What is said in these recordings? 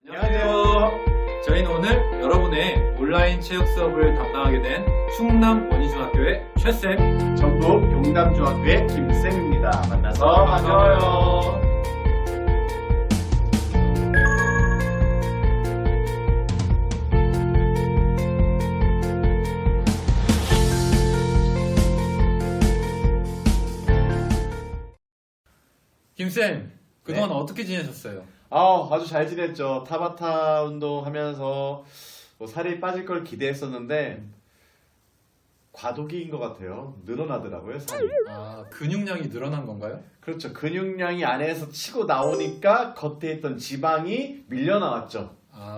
안녕하세요. 저희는 오늘 여러분의 온라인 체육 수업을 담당하게 된 충남 원희중학교의 최쌤, 전북 용담중학교의 김쌤입니다. 만나서 반가워요. 김쌤, 그동안 어떻게 지내셨어요? 아주 잘 지냈죠. 타바타 운동하면서 살이 빠질 걸 기대했었는데 과도기인 것 같아요. 늘어나더라고요, 살이. 근육량이 늘어난 건가요? 그렇죠. 근육량이 안에서 치고 나오니까 겉에 있던 지방이 밀려 나왔죠.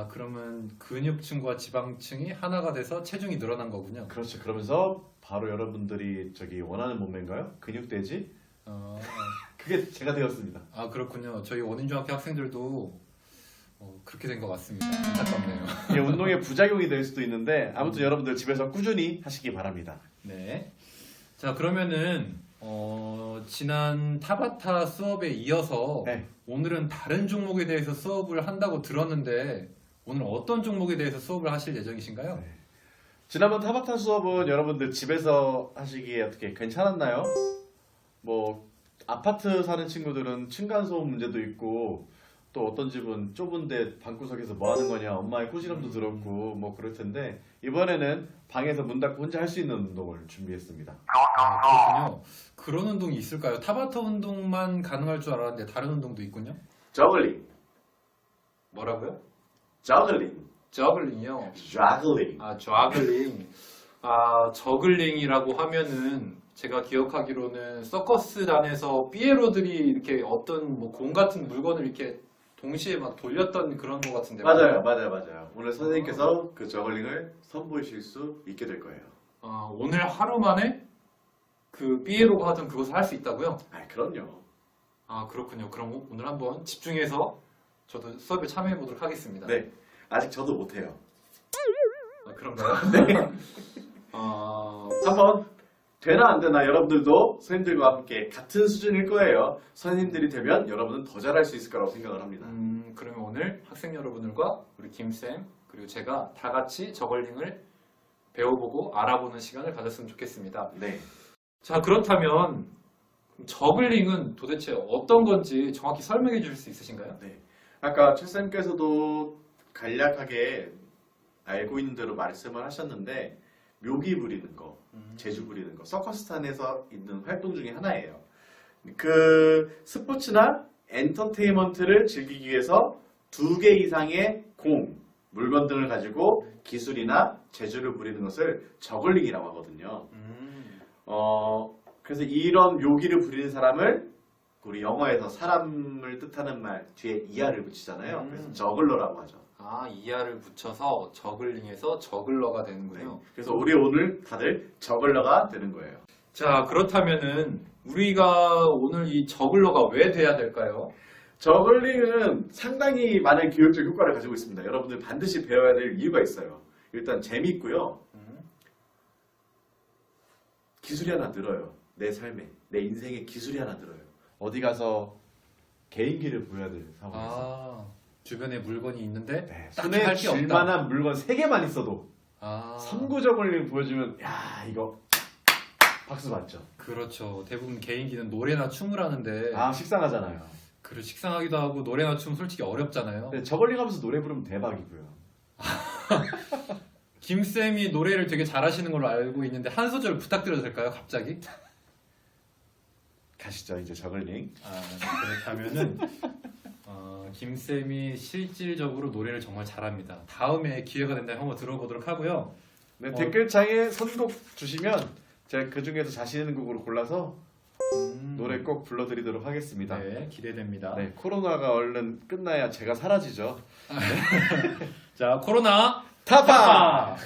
그러면 근육층과 지방층이 하나가 돼서 체중이 늘어난 거군요. 그렇죠. 그러면서 바로 여러분들이 원하는 몸매인가요? 근육돼지? 그게 제가 되었습니다. 그렇군요. 저희 원희중학교 학생들도 그렇게 된 것 같습니다. 안타깝네요. 이게 운동의 부작용이 될 수도 있는데 아무튼 여러분들 집에서 꾸준히 하시기 바랍니다. 네. 자, 그러면은 지난 타바타 수업에 이어서 네. 오늘은 다른 종목에 대해서 수업을 한다고 들었는데 오늘 어떤 종목에 대해서 수업을 하실 예정이신가요? 네. 지난번 타바타 수업은 여러분들 집에서 하시기에 어떻게 괜찮았나요? 아파트 사는 친구들은 층간소음 문제도 있고 또 어떤 집은 좁은데 방구석에서 뭐 하는 거냐 엄마의 꾸지람도 들었고 그럴 텐데 이번에는 방에서 문 닫고 혼자 할 수 있는 운동을 준비했습니다. 그렇군요. 그런 운동이 있을까요? 타바타 운동만 가능할 줄 알았는데 다른 운동도 있군요. 저글링, 뭐라고요? 저글링, 저글링이요. 저글링. 저글링. 저글링이라고 하면은 제가 기억하기로는 서커스단에서 삐에로들이 이렇게 어떤 공 같은 물건을 이렇게 동시에 막 돌렸던 그런 거 같은데. 맞아요. 오늘 선생님께서 그 저글링을 선보이실 수 있게 될 거예요. 오늘 하루 만에 그 삐에로가 하던 그것을 할 수 있다고요? 그럼요. 그렇군요. 그럼 오늘 한번 집중해서 저도 수업에 참여해 보도록 하겠습니다. 네, 아직 저도 못해요. 그런가요? 네. 한번 되나 안 되나 여러분들도 선생님들과 함께 같은 수준일 거예요. 선생님들이 되면 여러분은 더 잘할 수 있을 거라고 생각을 합니다. 그러면 오늘 학생 여러분들과 우리 김쌤 그리고 제가 다 같이 저글링을 배워보고 알아보는 시간을 가졌으면 좋겠습니다. 네. 자, 그렇다면 저글링은 도대체 어떤 건지 정확히 설명해 주실 수 있으신가요? 네. 아까 최쌤께서도 간략하게 알고 있는 대로 말씀을 하셨는데 묘기 부리는 거, 제주 부리는 거, 서커스탄에서 있는 활동 중에 하나예요. 그 스포츠나 엔터테인먼트를 즐기기 위해서 2개 이상의 물건 등을 가지고 기술이나 재주를 부리는 것을 저글링이라고 하거든요. 그래서 이런 묘기를 부리는 사람을 우리 영어에서 사람을 뜻하는 말 뒤에 이하를 붙이잖아요. 그래서 저글러라고 하죠. 이하를 붙여서 저글링에서 저글러가 되는군요. 네. 그래서 우리 오늘 다들 저글러가 되는 거예요. 자, 그렇다면은 우리가 오늘 이 저글러가 왜 돼야 될까요? 저글링은 상당히 많은 교육적 효과를 가지고 있습니다. 여러분들 반드시 배워야 될 이유가 있어요. 일단 재미있고요. 기술이 하나 늘어요. 내 삶에, 내 인생에 기술이 하나 늘어요. 어디 가서 개인기를 보여야 될 상황에서 주변에 물건이 있는데 딱히 손에 할 게 없다. 쥘만한 물건 3개만 있어도 3구 저글링 보여주면 이거 박수 받죠. 그렇죠. 대부분 개인기는 노래나 춤을 하는데 식상하잖아요. 식상하기도 하고 노래나 춤 솔직히 어렵잖아요. 네, 저글링 하면서 노래 부르면 대박이고요. 김쌤이 노래를 되게 잘하시는 걸로 알고 있는데 한 소절 부탁드려도 될까요? 갑자기? 가시죠, 이제 저글링. 그렇다면은 김쌤이 실질적으로 노래를 정말 잘합니다. 다음에 기회가 된다면 한번 들어보도록 하고요. 네, 댓글창에 선곡 주시면 제가 그 중에서 자신 있는 곡으로 골라서 노래 꼭 불러드리도록 하겠습니다. 네, 기대됩니다. 네, 코로나가 얼른 끝나야 제가 사라지죠. 자, 코로나 타파!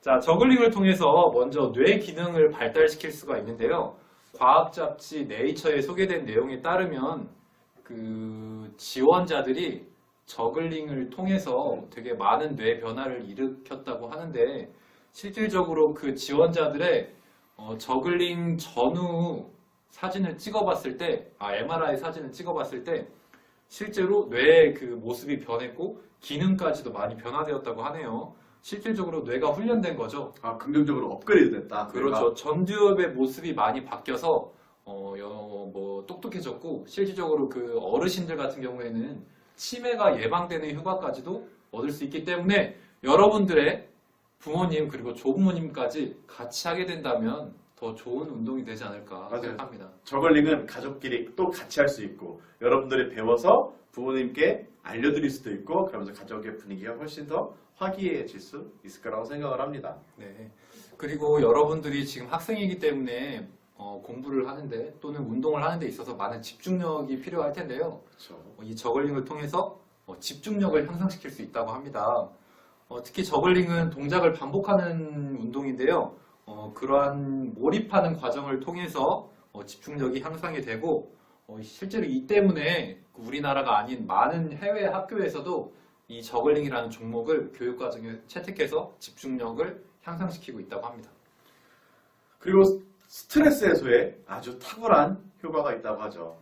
자, 저글링을 통해서 먼저 뇌 기능을 발달시킬 수가 있는데요. 과학 잡지 네이처에 소개된 내용에 따르면 그 지원자들이 저글링을 통해서 되게 많은 뇌 변화를 일으켰다고 하는데 실질적으로 그 지원자들의 저글링 전후 사진을 찍어봤을 때, MRI 사진을 찍어봤을 때 실제로 뇌의 그 모습이 변했고 기능까지도 많이 변화되었다고 하네요. 실질적으로 뇌가 훈련된 거죠. 아, 긍정적으로 업그레이드 됐다. 그렇죠. 전두엽의 모습이 많이 바뀌어서 뭐 똑똑해졌고 실질적으로 그 어르신들 같은 경우에는 치매가 예방되는 효과까지도 얻을 수 있기 때문에 여러분들의 부모님 그리고 조부모님까지 같이 하게 된다면 더 좋은 운동이 되지 않을까 맞아요. 생각합니다. 저글링은 가족끼리 또 같이 할 수 있고 여러분들이 배워서 부모님께 알려드릴 수도 있고 그러면서 가족의 분위기가 훨씬 더 화기애애해질 수 있을 거라고 생각을 합니다. 네. 그리고 여러분들이 지금 학생이기 때문에 공부를 하는데 또는 운동을 하는 데 있어서 많은 집중력이 필요할 텐데요. 그렇죠. 이 저글링을 통해서 집중력을 향상시킬 수 있다고 합니다. 특히 저글링은 동작을 반복하는 운동인데요. 그러한 몰입하는 과정을 통해서 집중력이 향상이 되고 실제로 이 때문에 우리나라가 아닌 많은 해외 학교에서도 이 저글링이라는 종목을 교육과정에 채택해서 집중력을 향상시키고 있다고 합니다. 그리고 스트레스 해소에 아주 탁월한 효과가 있다고 하죠.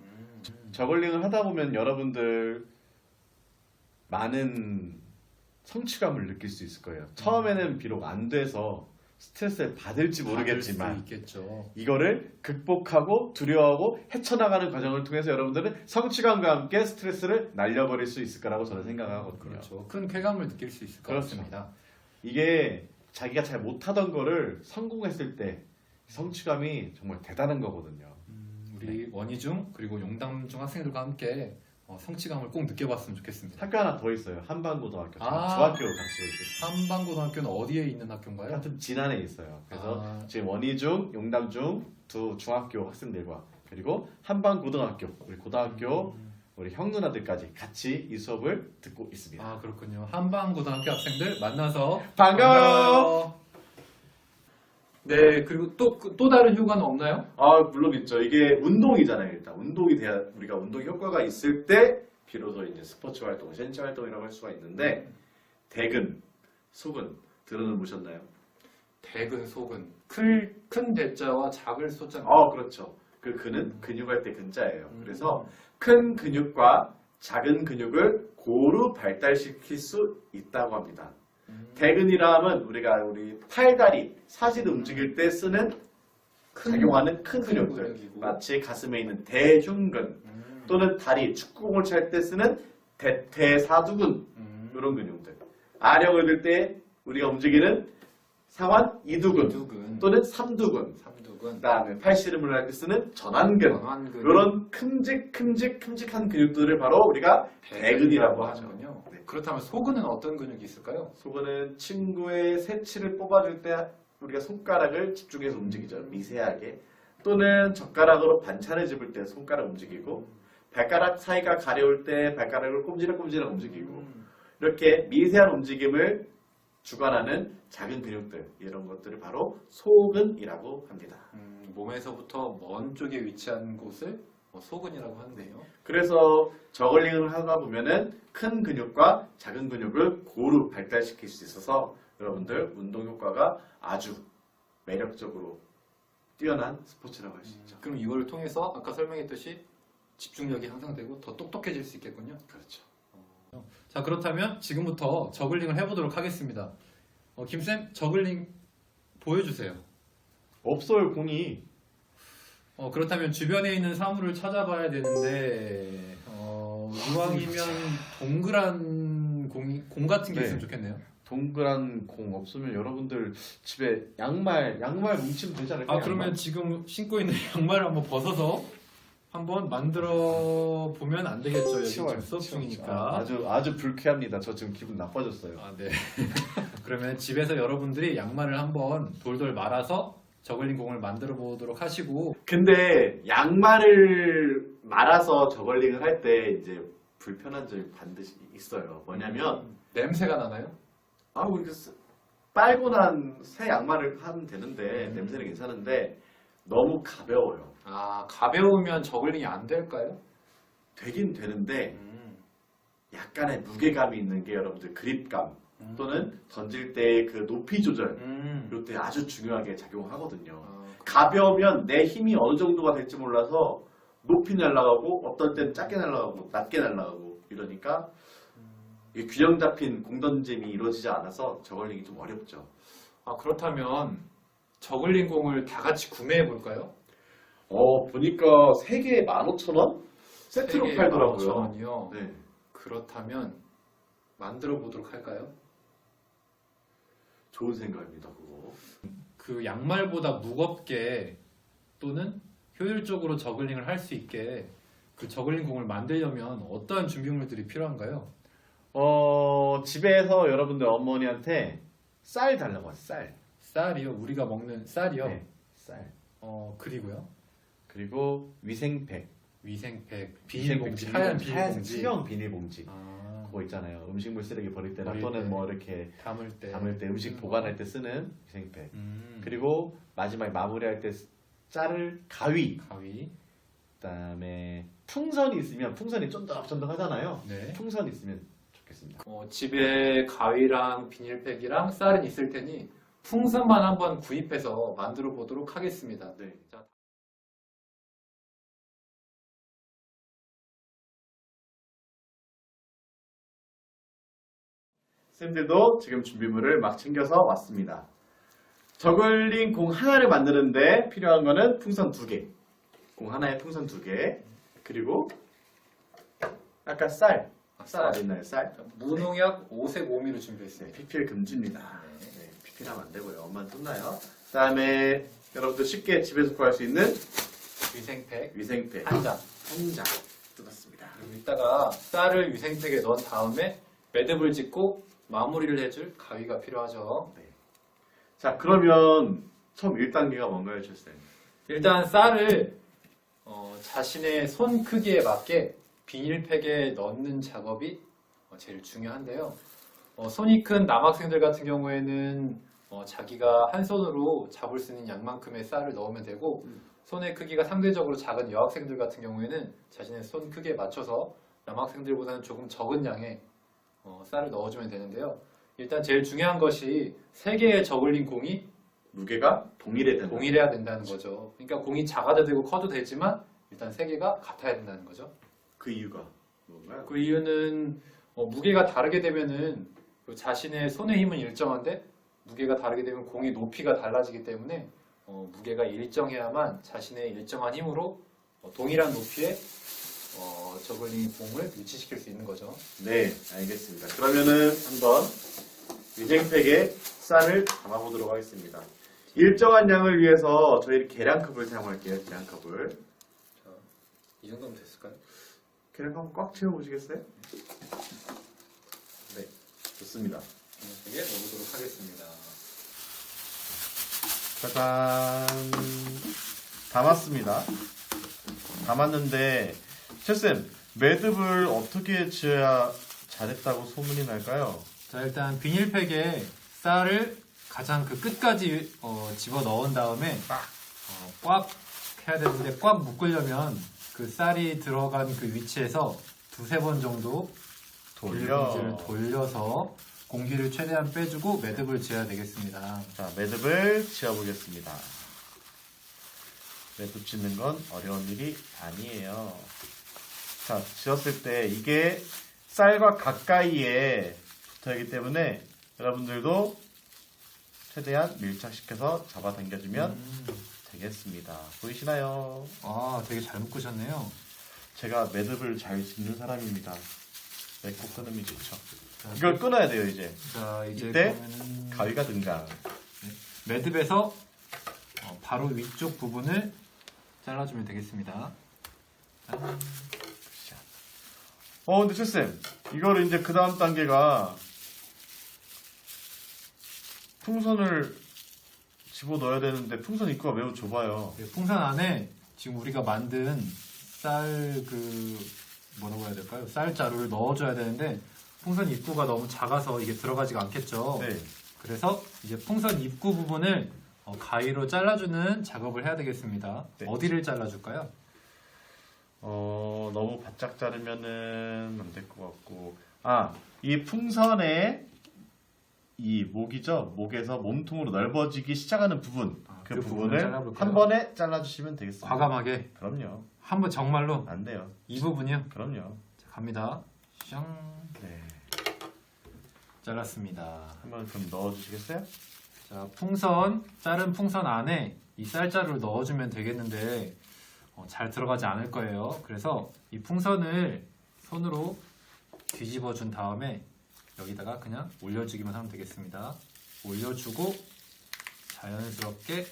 저글링을 하다 보면 여러분들 많은 성취감을 느낄 수 있을 거예요. 처음에는 비록 안 돼서 스트레스를 받을지 모르겠지만 받을 수 있겠죠. 이거를 극복하고 두려워하고 헤쳐나가는 과정을 통해서 여러분들은 성취감과 함께 스트레스를 날려버릴 수 있을 거라고 저는 생각하거든요. 그렇죠. 큰 쾌감을 느낄 수 있을 것 그렇죠. 같습니다. 이게 자기가 잘 못하던 거를 성공했을 때 성취감이 정말 대단한 거거든요. 우리 원희중 그리고 용담중 학생들과 함께 성취감을 꼭 느껴봤으면 좋겠습니다. 학교 하나 더 있어요. 한반고등학교. 아. 중학교 같이 있어요. 한방고등학교는 어디에 있는 학교인가요? 같은 진안에 있어요. 그래서 지금 원희중, 용담중 두 중학교 학생들과 그리고 한반고등학교 우리 고등학교 우리 형 누나들까지 같이 이 수업을 듣고 있습니다. 아 그렇군요. 한방고등학교 학생들 만나서 반가워요. 네 그리고 또 다른 효과는 없나요? 아 물론 있죠. 이게 운동이잖아요. 일단 운동이 돼야 우리가 운동 효과가 있을 때 비로소 이제 스포츠 활동, 신체 활동이라고 할 수가 있는데 대근, 속은 들어는 보셨나요? 대근, 속은 큰 대자와 작은 소자. 그렇죠. 그 근은 근육할 때 근자예요. 그래서 큰 근육과 작은 근육을 고루 발달시킬 수 있다고 합니다. 대근이라 하면 우리 팔다리, 사지를 움직일 때 쓰는 작용하는 큰 근육들 근육이고. 마치 가슴에 있는 대흉근 또는 다리, 축구공을 찰 때 쓰는 대퇴사두근 이런 근육들 아령을 들 때 우리가 움직이는 상완 이두근 두근 또는 삼두근 삼두근 그 다음에 팔씨름을 할 때 쓰는 전완근 전완근 이런 큼직한 근육들을 바로 우리가 대근이라고 하죠. 하는군요. 네. 그렇다면 속은은 어떤 근육이 있을까요? 속은 친구의 새치를 뽑아줄 때 우리가 손가락을 집중해서 움직이죠. 미세하게. 또는 젓가락으로 반찬을 집을 때 손가락 움직이고 발가락 사이가 가려울 때 발가락을 꼼지락꼼지락 움직이고 이렇게 미세한 움직임을 주관하는 작은 근육들 이런 것들을 바로 소근이라고 합니다. 몸에서부터 먼 쪽에 위치한 곳을 소근이라고 하는데요. 그래서 저글링을 하다 보면은 큰 근육과 작은 근육을 고루 발달시킬 수 있어서 여러분들 운동 효과가 아주 매력적으로 뛰어난 스포츠라고 할 수 있죠. 그럼 이걸 통해서 아까 설명했듯이 집중력이 향상되고 더 똑똑해질 수 있겠군요. 그렇죠. 자 그렇다면 지금부터 저글링을 해보도록 하겠습니다. 김쌤 저글링 보여주세요. 없어요 공이. 그렇다면 주변에 있는 사물을 찾아봐야 되는데 이왕이면 동그란 공 같은 게 네. 있으면 좋겠네요. 동그란 공 없으면 여러분들 집에 양말 뭉치면 되지 않을까요? 그러면 지금 신고 있는 양말을 한번 벗어서 한번 만들어 보면 안 되겠죠? 여기 지금 수업 중이니까. 아주 불쾌합니다. 저 지금 기분 나빠졌어요. 네. 그러면 집에서 여러분들이 양말을 한번 돌돌 말아서 저글링 공을 만들어 보도록 하시고. 근데 양말을 말아서 저글링을 할 때 이제 불편한 점이 반드시 있어요. 뭐냐면 냄새가 나나요? 우리 빨고 난 새 양말을 하면 되는데 냄새는 괜찮은데 너무 가벼워요. 가벼우면 저글링이 안 될까요? 되긴 되는데 약간의 무게감이 있는 게 여러분들 그립감 또는 던질 때의 그 높이 조절 이럴 때 아주 중요하게 작용하거든요. 가벼우면 내 힘이 어느 정도가 될지 몰라서 높이 날아가고 어떨 땐 작게 날아가고 낮게 날아가고 이러니까 이게 균형 잡힌 공던짐이 이루어지지 않아서 저글링이 좀 어렵죠. 그렇다면 저글링 공을 다 같이 구매해 볼까요? 보니까 3개에 15,000원? 세트로 팔더라고요. 15,000원이요. 네. 그렇다면 만들어 보도록 할까요? 좋은 생각입니다, 그거. 그 양말보다 무겁게 또는 효율적으로 저글링을 할 수 있게 그 저글링 공을 만들려면 어떠한 준비물들이 필요한가요? 집에서 여러분들 어머니한테 쌀 달라고 하세요, 쌀. 쌀이요? 우리가 먹는 쌀이요? 네, 쌀. 그리고요? 그리고 위생팩. 위생팩, 비닐봉지, 하얀 하얀 비닐봉지. 수경 비닐봉지. 아, 그거 있잖아요. 음식물 쓰레기 버릴 때나 버릴 또는 때. 뭐 이렇게 담을 때. 담을 때 음식 보관할 때 쓰는 위생팩. 그리고 그리고 마지막에 마무리할 때 자를 가위. 가위. 그다음에 풍선이 있으면 풍선이 쫀득쫀득하잖아요. 네. 풍선 있으면 좋겠습니다. 집에 가위랑 비닐팩이랑 쌀은 있을 테니 풍선만 한번 구입해서 만들어 보도록 하겠습니다. 네. 자, 쌤들도 지금 준비물을 막 챙겨서 왔습니다. 저글링 공 하나를 만드는데 필요한 거는 풍선 2개. 공 하나에 풍선 2개. 그리고 아까 쌀. 쌀 어디 있나요? 쌀? 무농약 5색 5미를 준비했습니다. PPL 금지입니다. 네, PPL 하면 안 되고요. 엄마는 혼나요. 그다음에 여러분들 쉽게 집에서 구할 수 있는 위생팩 위생팩 한 장. 한 장 뜯었습니다. 그리고 이따가 쌀을 위생팩에 넣은 다음에 매듭을 짓고 마무리를 해줄 가위가 필요하죠. 자, 그러면 처음 1단계가 뭔가요, 칠쌤? 일단 쌀을 자신의 손 크기에 맞게 비닐팩에 넣는 작업이 제일 중요한데요. 손이 큰 남학생들 같은 경우에는 자기가 한 손으로 잡을 수 있는 양만큼의 쌀을 넣으면 되고 손의 크기가 상대적으로 작은 여학생들 같은 경우에는 자신의 손 크기에 맞춰서 남학생들보다는 조금 적은 양의 쌀을 넣어주면 되는데요. 일단 제일 중요한 것이 3개의 저글링 공이 무게가 동일해야 된다는 거죠. 그러니까 공이 작아도 되고 커도 되지만 일단 3개가 같아야 된다는 거죠. 그 이유가 뭔가요? 그 이유는 무게가 다르게 되면은 그 자신의 손의 힘은 일정한데 무게가 다르게 되면 공의 높이가 달라지기 때문에 무게가 일정해야만 자신의 일정한 힘으로 동일한 높이의 저글링 공을 위치시킬 수 있는 거죠. 네, 알겠습니다. 그러면은 한번 위생팩에 쌀을 담아보도록 하겠습니다. 일정한 양을 위해서 저희 계량컵을 사용할게요. 계량컵을. 자, 이 정도면 됐을까요? 계량컵 꽉 채워보시겠어요? 네, 좋습니다. 위생팩에 넣어보도록 하겠습니다. 짜잔, 담았습니다. 담았는데 칠쌤, 매듭을 어떻게 지어야 잘했다고 소문이 날까요? 자, 일단 비닐팩에 쌀을 가장 그 끝까지 집어 넣은 다음에 꽉 해야 되는데 꽉 묶으려면 그 쌀이 들어간 그 위치에서 2-3번 정도 비닐봉지를 돌려서 공기를 최대한 빼주고 매듭을 지어야 되겠습니다. 자, 매듭을 지어보겠습니다. 매듭 짓는 건 어려운 일이 아니에요. 자, 지었을 때 이게 쌀과 가까이에 붙어있기 때문에 여러분들도 최대한 밀착시켜서 잡아당겨주면 되겠습니다. 보이시나요? 아, 되게 잘 묶으셨네요. 제가 매듭을 잘 짓는 사람입니다. 맺고 끊음이 좋죠. 자, 이걸 끊어야 돼요, 이제. 자, 이제 이때 그러면은 가위가 등장. 매듭에서 바로 위쪽 부분을 잘라주면 되겠습니다. 짠. 근데 칠쌤, 이거를 이제 그 다음 단계가 풍선을 집어넣어야 되는데 풍선 입구가 매우 좁아요. 네, 풍선 안에 지금 우리가 만든 뭐라고 해야 될까요? 쌀자루를 넣어줘야 되는데 풍선 입구가 너무 작아서 이게 들어가지가 않겠죠. 네. 그래서 이제 풍선 입구 부분을 가위로 잘라주는 작업을 해야 되겠습니다. 네. 어디를 잘라줄까요? 너무 바짝 자르면은 안 될 것 같고. 이 풍선의 이 목이죠. 목에서 몸통으로 넓어지기 시작하는 부분. 그 부분을 잘라볼까요? 한 번에 잘라주시면 되겠습니다. 과감하게 그럼요. 한번 정말로 안 돼요. 이 부분이요. 그럼요. 자, 갑니다. 샹. 네. 잘랐습니다. 한번 좀 넣어주시겠어요? 자, 자른 풍선 안에 이 쌀자루를 넣어주면 되겠는데 잘 들어가지 않을 거예요. 그래서 이 풍선을 손으로 뒤집어 준 다음에 여기다가 그냥 올려주기만 하면 되겠습니다. 올려주고 자연스럽게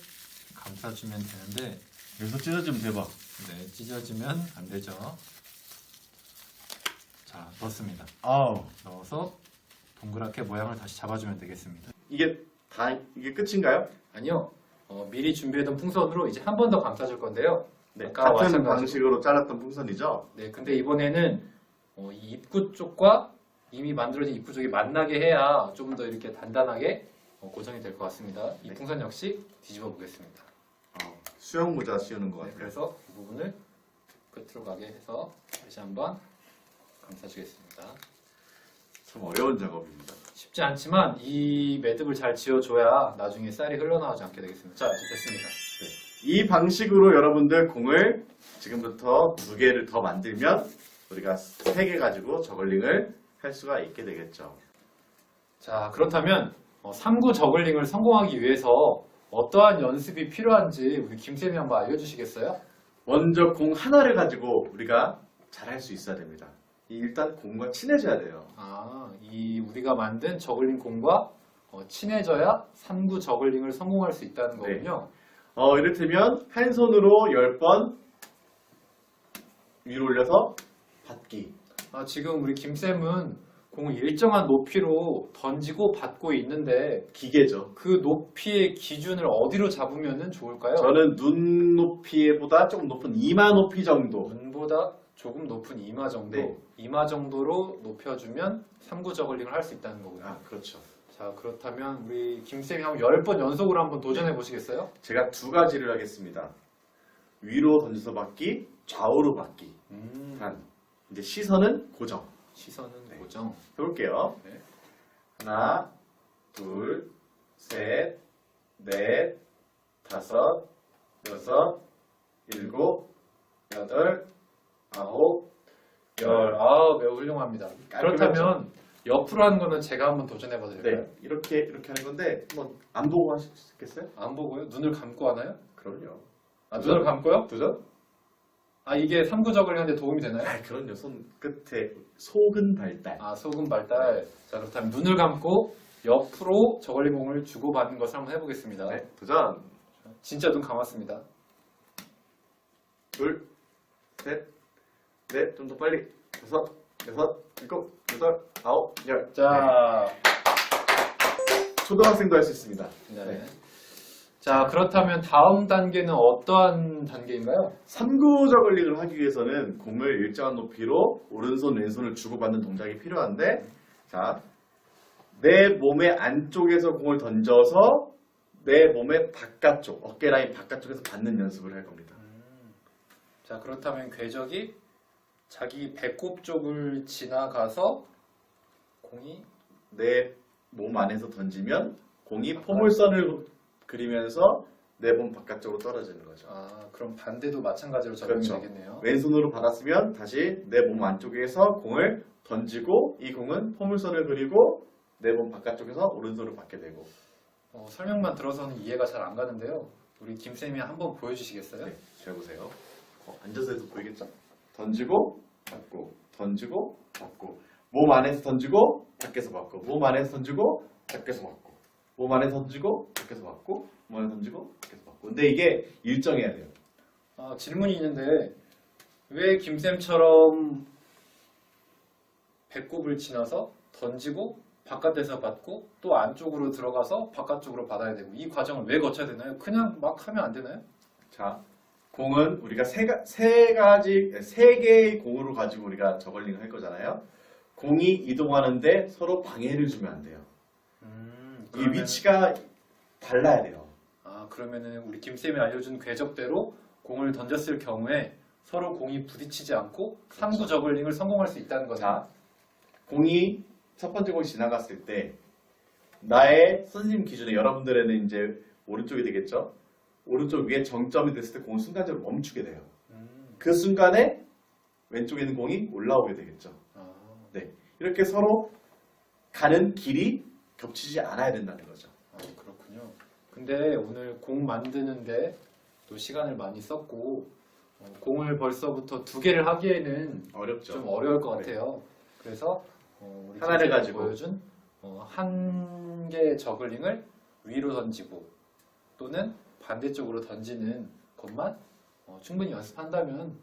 감싸주면 되는데 여기서 찢어지면 대박. 네, 찢어지면 안 되죠. 자, 넣었습니다. 아우. 넣어서 동그랗게 모양을 다시 잡아주면 되겠습니다. 이게 끝인가요? 아니요. 미리 준비해둔 풍선으로 이제 한 번 더 감싸줄 건데요. 네. 아까 같은 마찬가지로. 방식으로 잘랐던 풍선이죠? 네, 근데 이번에는 이 입구 쪽과 이미 만들어진 입구 쪽이 만나게 해야 좀 더 이렇게 단단하게 고정이 될 것 같습니다. 이 네. 풍선 역시 뒤집어 보겠습니다. 수영 모자 씌우는 것 네, 같아요. 그래서 이 부분을 끝으로 가게 해서 다시 한번 감싸주겠습니다. 참 어려운 작업입니다. 쉽지 않지만 이 매듭을 잘 지어줘야 나중에 쌀이 흘러나오지 않게 되겠습니다. 자, 이제 됐습니다. 이 방식으로 여러분들 공을 지금부터 2개를 더 만들면 우리가 3개 가지고 저글링을 할 수가 있게 되겠죠. 자, 그렇다면 3구 저글링을 성공하기 위해서 어떠한 연습이 필요한지 우리 김쌤이 한번 알려주시겠어요? 먼저 공 하나를 가지고 우리가 잘할 수 있어야 됩니다. 일단 공과 친해져야 돼요. 이 우리가 만든 저글링 공과 친해져야 3구 저글링을 성공할 수 있다는 거군요. 이를테면 한 손으로 10번 위로 올려서 받기. 지금 우리 김쌤은 공을 일정한 높이로 던지고 받고 있는데 기계죠. 그 높이의 기준을 어디로 잡으면 좋을까요? 저는 눈 높이보다 조금 높은 이마 높이 정도. 눈보다 조금 높은 이마 정도, 네. 이마 정도로 높여주면 3구 저글링을 할 수 있다는 거고요. 그렇죠. 자, 그렇다면 우리 김쌤이 한번 10번 연속으로 한번 도전해 보시겠어요? 제가 2가지를 하겠습니다. 위로 던져서 받기, 좌우로 받기. 이제 시선은 고정. 시선은 고정. 해볼게요. 네. 하나, 둘, 셋, 넷, 다섯, 여섯, 일곱, 여덟, 아홉, 열. 매우 훌륭합니다. 깔끔했죠? 그렇다면 옆으로 하는 거는 제가 한번 도전해 봐도 될까요? 네, 이렇게 하는 건데 한번 안 보고 하실 수 있겠어요? 안 보고요? 눈을 감고 하나요? 그럼요. 눈을 감고요? 도전? 이게 3구 저글링한테 도움이 되나요? 그럼요. 손 끝에 속은 발달. 소금 발달. 자, 그렇다면 눈을 감고 옆으로 저글링 공을 주고받는 것을 한번 해보겠습니다. 네, 도전. 진짜 눈 감았습니다. 둘, 셋, 넷, 좀 더 빨리. 다섯, 여섯, 일곱, 여덟, 아홉, 열. 자, 초등학생도 할 수 있습니다. 네. 자, 그렇다면 다음 단계는 어떠한 단계인가요? 3구 저글링을 하기 위해서는 공을 일정한 높이로 오른손, 왼손을 주고받는 동작이 필요한데, 자, 내 몸의 안쪽에서 공을 던져서 내 몸의 바깥쪽, 어깨 라인 바깥쪽에서 받는 연습을 할 겁니다. 자, 그렇다면 궤적이 자기 배꼽 쪽을 지나가서 공이 내 몸 안에서 던지면 공이 포물선을 그리면서 내 몸 바깥쪽으로 떨어지는 거죠. 그럼 반대도 마찬가지로 적용이 그렇죠. 되겠네요. 왼손으로 받았으면 다시 내 몸 안쪽에서 공을 던지고 이 공은 포물선을 그리고 내 몸 바깥쪽에서 오른손으로 받게 되고. 설명만 들어서는 이해가 잘 안 가는데요. 우리 김쌤이 한번 보여주시겠어요? 네, 잘 보세요. 앉아서 해도 보이겠죠? 던지고 받고 던지고 받고 몸 안에서 던지고 밖에서 받고 몸 안에서 던지고 밖에서 받고 몸 안에서 던지고 밖에서 받고 몸 안에서 던지고 밖에서 받고. 근데 이게 일정해야 돼요. 질문이 있는데 왜 김쌤처럼 배꼽을 지나서 던지고 바깥에서 받고 또 안쪽으로 들어가서 바깥쪽으로 받아야 되고 이 과정을 왜 거쳐야 되나요? 그냥 막 하면 안 되나요? 자, 공은 우리가 세 개의 공으로 가지고 우리가 저글링을 할 거잖아요. 공이 이동하는데 서로 방해를 주면 안 돼요. 이 위치가 달라야 돼요. 그러면은 우리 김쌤이 알려준 궤적대로 공을 던졌을 경우에 서로 공이 부딪히지 않고 3구 저글링을 성공할 수 있다는 거죠. 자, 공이 첫 번째 공이 지나갔을 때 나의 선생님 기준에 여러분들에는 이제 오른쪽이 되겠죠. 오른쪽 위에 정점이 됐을 때 공은 순간적으로 멈추게 돼요. 그 순간에 왼쪽에 있는 공이 올라오게 되겠죠. 네, 이렇게 서로 가는 길이 겹치지 않아야 된다는 거죠. 그렇군요. 근데 오늘 공 만드는데 또 시간을 많이 썼고 공을 벌써부터 2개를 하기에는 어렵죠. 좀 어려울 것 같아요. 그래서 우리 하나를 선생님이 가지고. 보여준 한 개의 저글링을 위로 던지고 또는 반대쪽으로 던지는 것만 충분히 연습한다면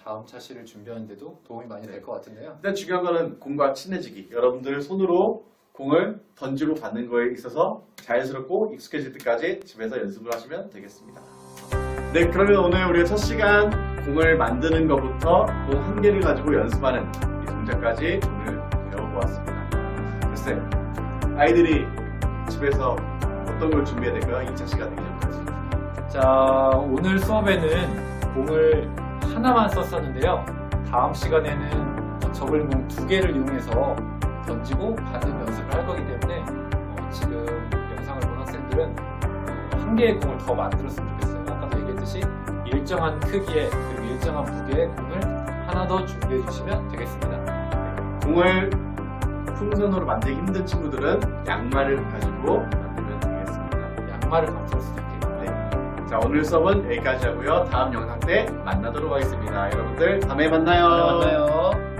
다음 차시를 준비하는데도 도움이 많이 될 것 같은데요. 일단 중요한 거는 공과 친해지기. 여러분들 손으로 공을 던지고 받는 거에 있어서 자연스럽고 익숙해질 때까지 집에서 연습을 하시면 되겠습니다. 네, 그러면 오늘 우리가 첫 시간 공을 만드는 것부터 공 한 개를 가지고 연습하는 이 동작까지 오늘 배워보았습니다. 글쎄, 아이들이 집에서 어떤 걸 준비해야 될까요? 2차 시간 되기 전까지. 자, 오늘 수업에는 공을 하나만 썼었는데요. 다음 시간에는 저글링 공 2개를 이용해서 던지고 받는 연습을 할 거기 때문에 지금 영상을 본 학생들은 한 개의 공을 더 만들었으면 좋겠어요. 아까도 얘기했듯이 일정한 크기의 그리고 일정한 무게의 공을 하나 더 준비해 주시면 되겠습니다. 공을 풍선으로 만들기 힘든 친구들은 양말을 가지고 만들면 되겠습니다. 양말을 만들 수도 있겠네요. 네. 자, 오늘 수업은 여기까지 하고요. 다음 영상 때 만나도록 하겠습니다. 여러분들 다음에 만나요. 만나요.